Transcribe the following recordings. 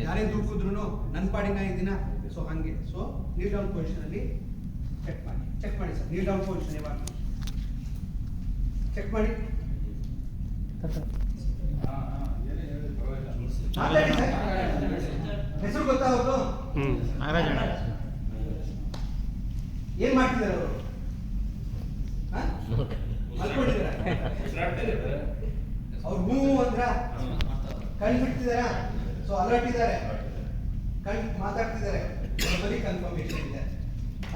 ಯಾರೇ ದುಡ್ಕಿದ್ರು ನನ್ನ ಪಾಡಿನ ಇದೀನ. ಸೊ ಹಂಗೆ ಸೊ ನೀಲ್ ಡೌನ್ ಪೊಸಿಷನ್ ಅಲ್ಲಿ ಚೆಕ್ ಮಾಡಿ ಸರ್. ನೀಲ್ ಡೌನ್ ಪೊಸಿಷನ್ ಇವಾಗ ಚೆಕ್ ಮಾಡಿ. ಮಾತಾಡಿ ಸರ್. ಹೆಸರು ಗೊತ್ತಾ ಅವ್ರದ್ದು? ನಾಗರಾಜಣ್ಣ. ಏನ್ ಮಾಡ್ತಿದ್ದಾರೆ ಅವರು? ಮಲ್ಕೊಂಡಿದ್ದಾರೆ. ಅವ್ರು ಹೂ ಅಂದ್ರ ಕಣ್ ಬಿಡ್ತಿದಾರ. ಸೊ ಅಲರ್ಟ್ ಇದ್ದಾರೆ, ಕಣ್ ಮಾತಾಡ್ತಿದ್ದಾರೆ. ಬರೀ ಕನ್ಫರ್ಮೇಶನ್ ಇದೆ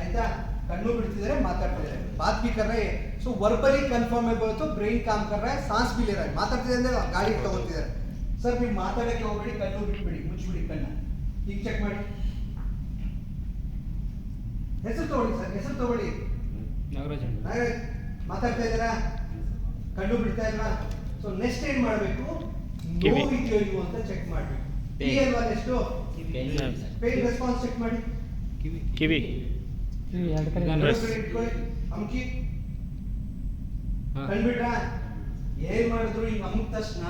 ಆಯ್ತಾ. कन्नू बिड़ती माताड़ते बात भी कर रहे हैं. सो वर्बली कन्फर्मेबल तो ब्रेन काम कर रहा है, सांस भी ले रहा है. माताड़ते गाड़ी तगोती सर ನೀವು ಮಾತಾಡಕ್ಕೆ ಹೋಗಬೇಡಿ, ಕಣ್ಣು ಬಿಟ್ಬಿಡಿ, ಮುಚ್ಚಿಬಿಡಿ ಕಣ್ಣ. ಈಗ ಚೆಕ್ ಮಾಡಿ. ಹೆಸರು ತಗೊಳ್ಳಿ ಸರ್, ಹೆಸರು ತಗೊಳ್ಳಿ. ನಾಗರಾಜ್ ಮಾತಾಡ್ತಾ ಇದ್ದೀರಾ? ಕಣ್ಣು ಬಿಡ್ತಾ ಇಲ್ವಾ? ಸೊ ನೆಕ್ಸ್ಟ್ ಏನ್ ಮಾಡಬೇಕು? ನೋವಿದೆಯೋ ಇಲ್ವೋ ಅಂತ ಚೆಕ್ ಮಾಡಬೇಕು. ಪೇನ್ ಎಷ್ಟು? ಪೇನ್ ರೆಸ್ಪಾನ್ಸ್ ಚೆಕ್ ಮಾಡಿ. ಕಿವಿ ಅಮ್ಕಿ ಕಂಡ್ಬಿಟ್ರ? ಏನ್ ಮಾಡಿದ್ರು ಈಗ ಅಮ್ಕ ತಕ್ಷಣ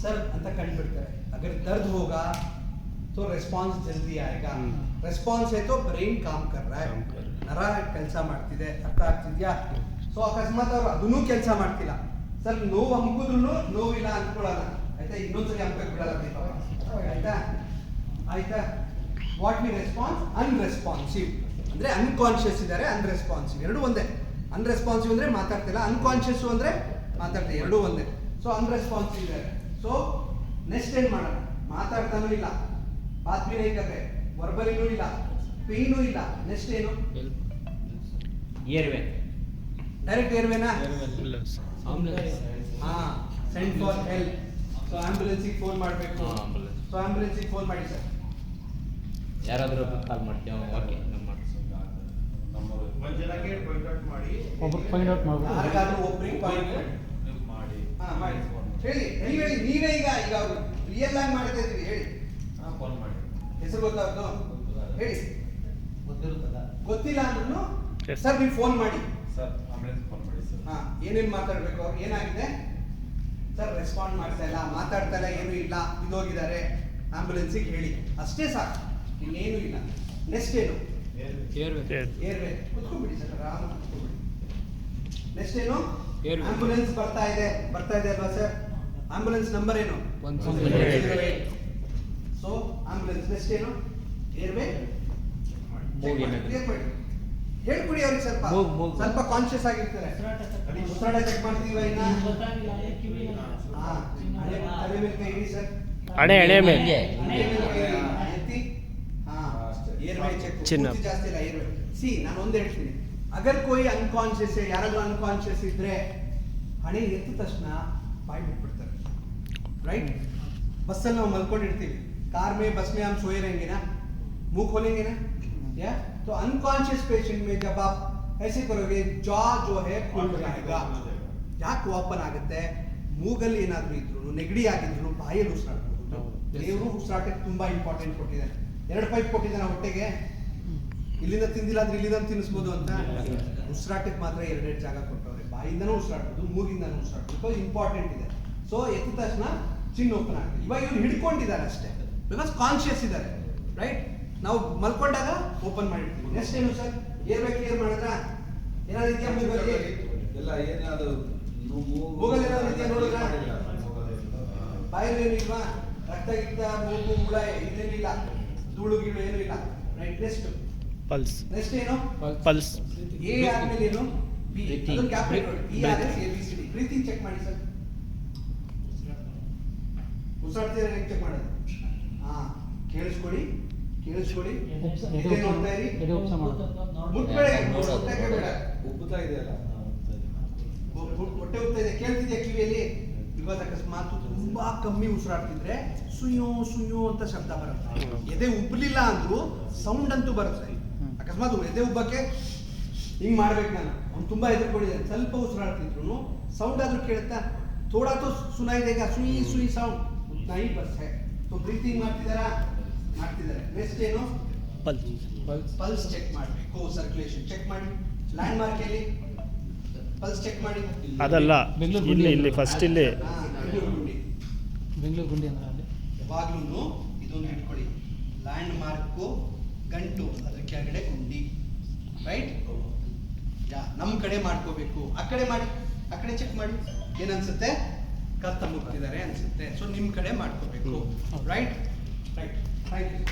सर ಅಂತ ಕಂಡುಬಿಡ್ತಾರೆ. अगर दर्द होगा तो रिस्पांस जल्दी आएगा. रिस्पांस है तो ब्रेन काम कर रहा है, ನರ ಕೆಲಸ ಮಾಡ್ತಿದೆ. ಅರ್ಥ ಆಗ್ತಿದ್ಯಾ? ಸೊ ಅಕಸ್ಮಾತ್ ಅವರು ಅದನ್ನೂ ಕೆಲಸ ಮಾಡ್ತಿಲ್ಲ ಸರ್, ನೋವು ಹಮ್ಕಿದ್ರು ನೋವಿಲ್ಲ ಅನ್ಕೊಳ್ಳಲ್ಲ ಆಯ್ತಾ. ಇನ್ನೊಂದ್ಸರಿ ಹಮ್ಕಕ್ ಬಿಡಲ್ಲ ಆಯ್ತಾ. ಆಯ್ತಾ ವಾಟ್ ಮೀನ್ ರೆಸ್ಪಾನ್ಸ್? ಅನ್ರೆಸ್ಪಾನ್ಸಿವ್ ಅಂದ್ರೆ ಅನ್ಕಾನ್ಶಿಯಸ್ ಇದ್ದಾರೆ, ಅನ್ರೆಸ್ಪಾನ್ಸಿವ್ ಎರಡು ಒಂದೇ. ಅನ್ರೆಸ್ಪಾನ್ಸಿವ್ ಅಂದ್ರೆ ಮಾತಾಡ್ತಿಲ್ಲ, ಅನ್ಕಾನ್ಶಿಯಸ್ ಅಂದ್ರೆ ಮಾತಾಡ್ತೀವಿ, ಎರಡು ಒಂದೇ. ಸೊ ಅನ್ರೆಸ್ಪಾನ್ಸಿವ್ ಇದ್ದಾರೆ. ಸೊ ನೆಕ್ಸ್ಟ್ ಏನ್ ಮಾಡೋಣ? ಮಾತಾಡ್ತಾನೂ ಇಲ್ಲ, ಬಾತ್ ಬಿ ನಹೀ ಕರ್ ರಹೆ, ವರ್ಬಲಿನೂ ಇಲ್ಲ, ಪೇನೂ ಇಲ್ಲ. ನೆಕ್ಸ್ಟ್ ಏನು? ಏರ್ವೆ, ಡೈರೆಕ್ಟ್ ಏರ್ವೇನಾ? ಹಾ, ಸೆಂಡ್ ಫಾರ್ ಹೆಲ್ಪ್. ಸೊ ಆಂಬ್ಯುಲೆನ್ಸಿಗೆ ಫೋನ್ ಮಾಡಬೇಕು. ಸೊ ಆಂಬ್ಯುಲೆನ್ಸಿಗೆ ಫೋನ್ ಮಾಡಿ ಸರ್. ಯಾರಾದರೂ ಕಾಲ್ ಮಾಡ್ತೀವಿ. ಓಕೆ, ಯಾರಿಗಾದ್ರೂ ಒಬ್ರಿಗೆ ಪಾಯಿಂಟ್ ಮಾಡಿ. ಹಾ ಮಾಡಿ ಹೇಳಿ, ಹೇಳಿ ಹೇಳಿ. ನೀವೇ ಈಗ ಈಗ ಅವರು ರಿಯಲ್ ಆಗಿ ಮಾಡ್ತಾ ಇದ್ರಿ, ಹೇಳಿ. ಹೆಸರು ಗೊತ್ತಾಗ್ತು ಹೇಳಿ. ಗೊತ್ತಿಲ್ಲ ಅಂದ್ರೂ ಸರ್ ನೀವು ಫೋನ್ ಮಾಡಿ. ಹಾ, ಏನೇನು ಮಾತಾಡ್ಬೇಕು? ಅವ್ರು ಏನಾಗಿದೆ ಸರ್? ರೆಸ್ಪಾಂಡ್ ಮಾಡ್ತಾ ಇಲ್ಲ, ಮಾತಾಡ್ತಾ ಇಲ್ಲ, ಏನೂ ಇಲ್ಲ, ಬಿದ್ದೋಗಿದ್ದಾರೆ, ಆಂಬ್ಯುಲೆನ್ಸಿಗೆ ಹೇಳಿ. ಅಷ್ಟೇ ಸಾಕು, ಇನ್ನೇನು ಇಲ್ಲ. ನೆಕ್ಸ್ಟ್ ಏನು? ಏರ್ವೆ. ಕುತ್ಕೊಂಡ್ಬಿಡಿ ಸರ್, ಆರಾಮ ಕುತ್ಕೊಂಡ್ಬಿಡಿ. ನೆಕ್ಸ್ಟ್ ಏನು? ಆಂಬ್ಯುಲೆನ್ಸ್ ಬರ್ತಾ ಇದೆ ಅಲ್ವಾ ಸರ್? ಆಂಬ್ಯುಲೆನ್ಸ್ ನಂಬರ್ ಏನು? 108. ಸೊ ಆಂಬ್ಯುಲೆನ್ಸ್ ನೆಕ್ಸ್ಟ್ ಏನು? ಏರ್ವೆ. ಹೇಳ್ಕೊಡಿ ಅವ್ರಿಗೆ, ಸ್ವಲ್ಪ ಕಾನ್ಶಿಯಸ್ ಆಗಿರ್ತಾರೆ. ಉಸಿರಾಟ ಚೆಕ್ ಮಾಡ್ತೀವ ಇನ್ನ. ಹಾ, ತಲೆ ಮೇಲೆ ಕೈ ಇಡಿ ಸರ್. ಹಣೆ ಮೇಲೆ ಎತ್ತಿ. ಹಾ, ಏರ್ವೆ ಚೆಕ್. ಜಾಸ್ತಿ ಇಲ್ಲ, ಏರ್ವೆ. ಸಿ ನಾನು ಒಂದು ಹೇಳ್ತೀನಿ, ಅಗರ್ ಕೋಯಿ ಅನ್ಕಾನ್ಶಿಯಸ್, ಯಾರಾದ್ರೂ ಅನ್ಕಾನ್ಶಿಯಸ್ ಇದ್ರೆ ಹಣೆ ಎತ್ತಿದ ತಕ್ಷಣ ಬಾಯಿ ಬಿಟ್ಬಿಡ್ತಾರೆ. राइट? बस्सಲ್ಲಿ ನಾವು ಮಲ್ಕೊಂಡಿರ್ತೀವಿ, कार में बस में हम सोए रहेंगे ना, मुंह खोलेंगे ना, या तो अनकॉन्शियस पेशेंट में जब आप ऐसे करोगे जॉ जो है खुल जाएगा. ಯಾಕೆ ಓಪನ್ ಆಗುತ್ತೆ? ಮೂಗಲ್ಲಿ ಏನಾದರೂ ಇದ್ರು, ನೆಗಡಿ ಆಗಿದ್ರು, ಬಾಯಲ್ಲಿ ಉಸಿರಾಡಬಹುದು. ದೇವರು ಉಸಿರಾಟಕ್ಕೆ ತುಂಬಾ ಇಂಪಾರ್ಟೆಂಟ್ ಕೊಟ್ಟಿದ್ದಾನೆ. 2 ಪೈಪ್ ಕೊಟ್ಟಿದ್ದಾನೆ ಹೊಟ್ಟೆಗೆ. ಇಲ್ಲಿಂದ ತಿಂದಿಲ್ಲ ಅಂದ್ರೆ ಇಲ್ಲಿಂದ ತಿನ್ನಿಸ್ಬೋದು ಅಂತ. ಉಸಿರಾಟಕ್ಕೆ ಮಾತ್ರ 2 ಜಾಗ ಕೊಟ್ಟವ್ರೆ. ಬಾಯಿಂದನೂ ಉಸಿರಾಡ್ಬೋದು, ಮೂಗಿಂದನೂ ಉಸಿರಾಡ್ಬೋದು. ಇಂಪಾರ್ಟೆಂಟ್ ಇದೆ. ಸೊ ಎತ್ತಿದ ತಕ್ಷಣ ಚಿನ್ ಓಪನ್ ಆಗುತ್ತೆ. ಇವಾಗ ಇವ್ರು ಹಿಡ್ಕೊಂಡಿದ್ದಾರೆ ಅಷ್ಟೇ, ಬಿಕಾಸ್ ಕಾನ್ಶಿಯಸ್ ಇದ್ದಾರೆ. ರೈಟ್? ನಾವು ಮಲ್ಕೊಂಡಾಗ ಓಪನ್ ಮಾಡಿರ್ತೀವಿ. ನೆಕ್ಸ್ಟ್ ಏನು ಸರ್? ಏರ್ವೆ ಕ್ಲಿಯರ್ ಮಾಡಿದ್ರ? ಏನಾದ್ರು ಇದೆಯಾ ಮೂಗಲ್ಲಿ? ಎಲ್ಲ ಏನಾದ್ರು ಮೂಗಲ್ಲಿ ಏನಾದ್ರು ಇದೆಯಾ ನೋಡಿದ್ರ? ಬಾಯಲ್ಲಿ ಏನು ಇಲ್ವಾ? ರಕ್ತ ಗಿಕ್ತ, ಮೂಗು, ಮುಳ ಇದೇನಿಲ್ಲ, ಧೂಳು ಗೀಳು ಏನೂ ಇಲ್ಲ. ರೈಟ್? Next pulse. ನೆಕ್ಸ್ಟ್ ಏನು? ಪಲ್ಸ್. ಎ ಆದ್ಮೇಲೆ ಏನು? ಬಿ. ಅದನ್ನ ಕ್ಯಾಪಿಟಲ್ ನೋಡಿ. E R S A B C D. Breathing check ಮಾಡಿ ಸರ್. ಉಸಿರಾಡ್ತಿದ್ರೆ ಹೇಗೆ ಚೆಕ್ ಮಾಡೋದು? ಹಾ, ಕೇಳಿಸ್ಕೊಳ್ಳಿ. ಇದೇ ನೋಡ್ತಾ ಇರಿ. ಮುಟ್ಬೇಡ, ಮುಟ್ಟಕ್ಕೆ ಬೇಡ. ಉಬ್ಬುತ್ತಾ ಇದೆಯಲ್ಲ, ಹೊಟ್ಟೆ ಉಬ್ತಾ ಇದೆ. ಕೇಳ್ತಿದ್ಯಾ ಕಿವಿಯಲ್ಲಿ? ಇವಾಗ ಅಕಸ್ಮಾತ್ ತುಂಬಾ ಕಮ್ಮಿ ಉಸಿರಾಡ್ತಿದ್ರೆ ಸುಯ್ಯೋ ಸುಯ್ಯೋ ಅಂತ ಶಬ್ದ ಬರುತ್ತೆ. ಎದೆ ಉಬ್ಬಲಿಲ್ಲ ಅಂದ್ರೂ ಸೌಂಡ್ ಅಂತೂ ಬರುತ್ತೆ. ಅಕಸ್ಮಾತ್ ಎದೆ ಉಬ್ಬಕ್ಕೆ ಹಿಂಗ್ ಮಾಡ್ಬೇಕು ನಾನು. ಅವ್ನು ತುಂಬಾ ಎದುರ್ಕೊಂಡಿದ್ದಾನೆ, ಸ್ವಲ್ಪ ಉಸಿರಾಡ್ತಿದ್ರು ಸೌಂಡ್ ಆದ್ರೂ ಕೇಳುತ್ತಾ? ಥೋಡಾ ತೋ ಸುನಾಯಿ ದೇಗಾ, ಸುಯಿ ಸುಯಿ ಸೌಂಡ್ ಉತ್ನಾ ಹಿ ಬಸ್ ಹೈ. ಸೊ ಬ್ರೀತಿಂಗ್ ಮಾಡ್ತಿದ್ದಾರೆ. ನೆಕ್ಸ್ಟ್ ಏನು? ಪಲ್ಸ್ ಚೆಕ್ ಮಾಡಬೇಕು. ಸರ್ಕ್ಯುಲೇಷನ್ ಚೆಕ್ ಮಾಡಿ. ಲ್ಯಾಂಡ್ ಮಾರ್ಕ್ ಅಲ್ಲಿ ಪಲ್ಸ್ ಚೆಕ್ ಮಾಡಿ. ಅದಲ್ಲ, ಇಲ್ಲಿ ಫಸ್ಟ್ ಇಲ್ಲಿ ಬೆಂಗಳೂರು ಗುಂಡಿ ಬೆಂಗಳೂರು ಗುಂಡಿ ಅಂದ್ರೆ ಅಲ್ಲಿ ಯಾವಾಗ್ಲೂ ಇದೊಂದು ಇಟ್ಕೊಳ್ಳಿ, ಲ್ಯಾಂಡ್ ಮಾರ್ಕು ಗಂಟು ಅದ್ರ ಕೆಳಗಡೆ ಗುಂಡಿ, ರೈಟ್? ನಮ್ಮ ಕಡೆ ಮಾಡ್ಕೋಬೇಕು. ಆ ಕಡೆ ಮಾಡಿ, ಆ ಕಡೆ ಚೆಕ್ ಮಾಡಿ, ಏನನ್ಸುತ್ತೆ? ಕತ್ತ ಮುಗ್ತಿದ್ದಾರೆ ಅನ್ಸುತ್ತೆ. ಸೊ ನಿಮ್ಮ ಕಡೆ ಮಾಡ್ಕೋಬೇಕು, ರೈಟ್? Right, thank you.